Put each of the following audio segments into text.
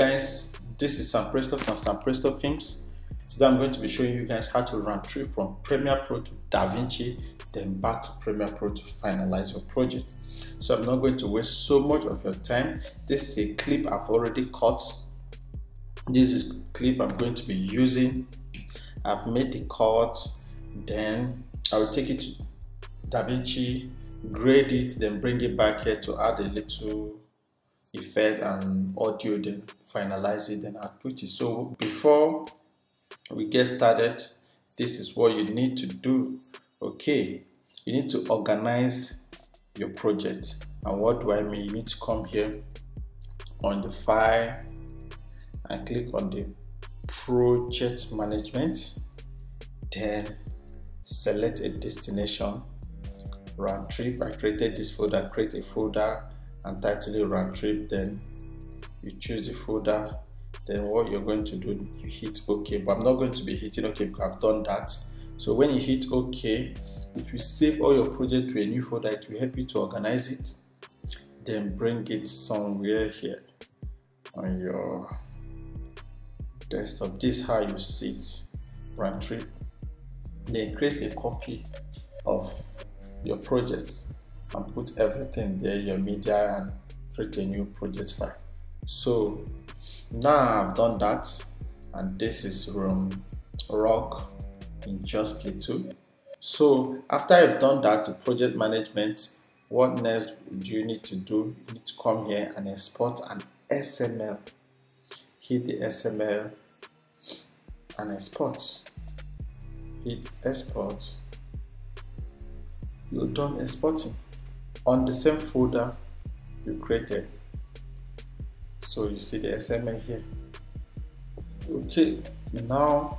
guys, this is Sam Presto from Sam Presto Films. Today I'm going to be showing you guys how to run through from Premiere Pro to DaVinci, then back to Premiere Pro to finalize your project. So I'm not going to waste so much of your time. This is a clip I've already cut. This is a clip I'm going to be using. I've made the cut, then I will take it to DaVinci, grade it, then bring it back here to add a little effect and audio, then finalize it, then output it. So before we get started, this is what you need to do. Okay, you need to organize your project. And what do I mean? You need to come here on the file and click on the project management, then select a destination, run trip. I created this folder, create a folder and title it run trip. Then you choose the folder. Then what you're going to do, you hit OK, but I'm not going to be hitting OK because I've done that. So when you hit OK, it will save all your project to a new folder. It will help you to organize it, then bring it somewhere here on your desktop. This is how you see it, run trip. Then create a copy of your projects and put everything there, your media, and create a new project file. So now I've done that, and this is rock in Just Play 2. So after I've done that, the project management, what next do you need to do? You need to come here and export an XML. Hit the XML and export. Hit export. You're done exporting on the same folder you created. So you see the XML here. Okay, now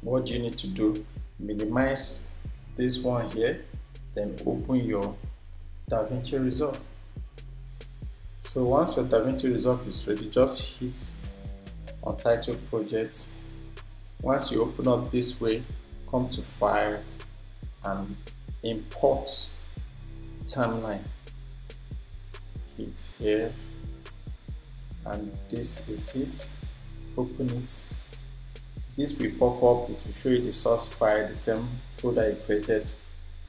what do you need to do? Minimize this one here, then open your DaVinci Resolve. So once your DaVinci Resolve is ready, just hit on title project. Once you open up this way, come to file and import timeline. Hit here, and this is it. Open it. This will pop up. It will show you the source file, the same folder you created,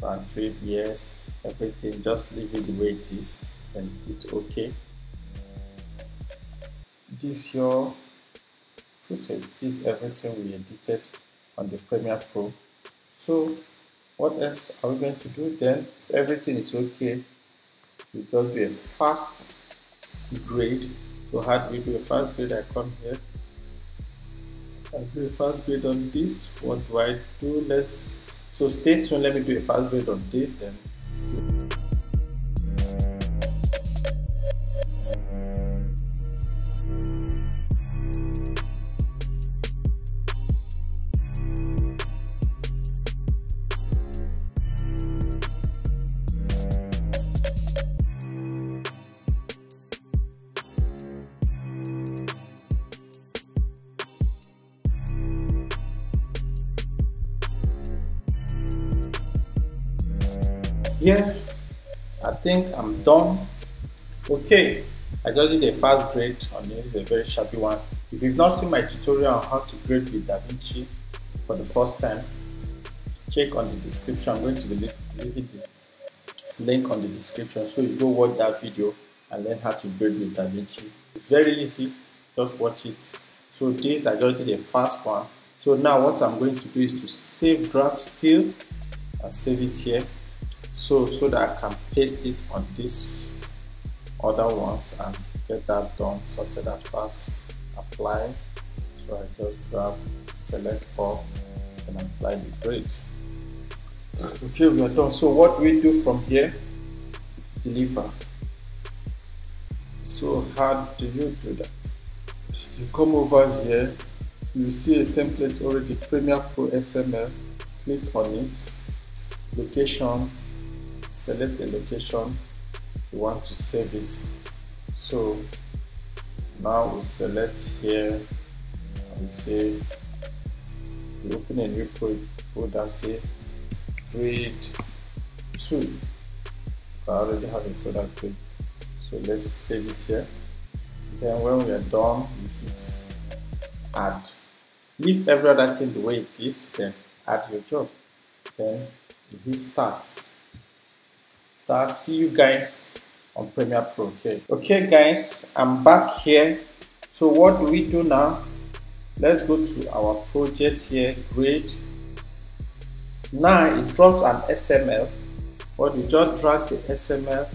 run trip, yes, everything. Just leave it the way it is, then hit OK. This is your footage. This is everything we edited on the Premiere Pro. So what else are we going to do then? If everything is okay, you just do a fast grade. So how do we do a fast grade? I come here, I do a fast grade on this. What do I do? So stay tuned. Let me do a fast grade on this then. Yeah, I think I'm done. Okay, I just did a fast grade on this, a very shabby one. If you've not seen my tutorial on how to grade with DaVinci for the first time, check on the description. I'm going to be leaving the link on the description, so you go watch that video and learn how to grade with DaVinci. It's very easy, just watch it. So this, I just did a fast one. So now what I'm going to do is to save, grab still and save it here. So that I can paste it on this other ones and get that done, sorted out fast. Apply. So I just grab, select all, and apply the grade. Okay, we are done. So what do we do from here? Deliver. So how do you do that? You come over here, you see a template already, Premiere Pro XML. Click on it. Location. Select a location you want to save it. So now we select here and say we open a new folder, say grade 2. I already have a folder grade, so let's save it here. Then when we are done, you hit add. Leave every other thing the way it is, then add your job. Then you hit start. See you guys on Premiere Pro. Okay guys, I'm back here. So what do we do now? Let's go to our project here, grade. Now it drops an XML. What you just drag the XML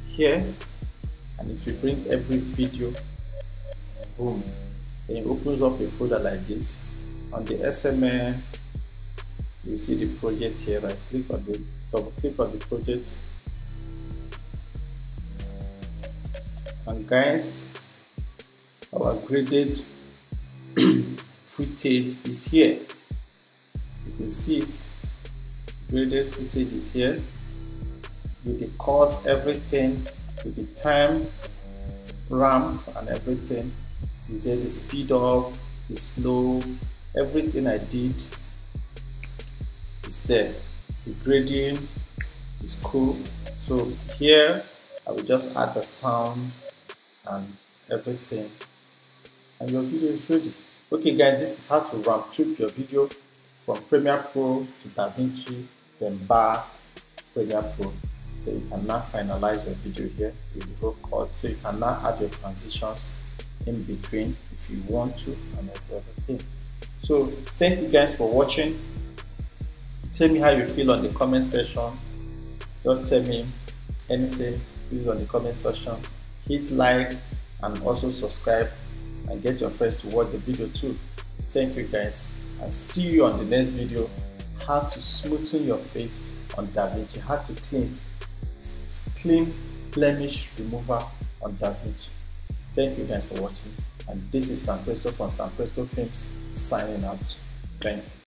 here and it will bring every video. Boom. Then it opens up a folder like this. On the XML, you see the project here. Right click on the double click on the project. And guys, our graded footage is here. You can see it. Graded footage is here with the cut, everything, with the time ramp and everything. Is there the speed up, the slow, everything I did is there. The grading is cool. So here I will just add the sound and everything, and your video is ready. Okay guys, this is how to round trip your video from Premiere Pro to DaVinci, then back to Premiere Pro. Then you can now finalize your video here with the whole cut. So you can now add your transitions in between if you want to and every other thing. So thank you guys for watching. Tell me how you feel on the comment section. Just tell me anything, please, on the comment section. Hit like and also subscribe and get your friends to watch the video too. Thank you guys, and see you on the next video. How to smoothen your face on DaVinci, how to clean blemish remover on DaVinci. Thank you guys for watching, and this is Sam Presto from Sam Presto Films signing out. Thank you.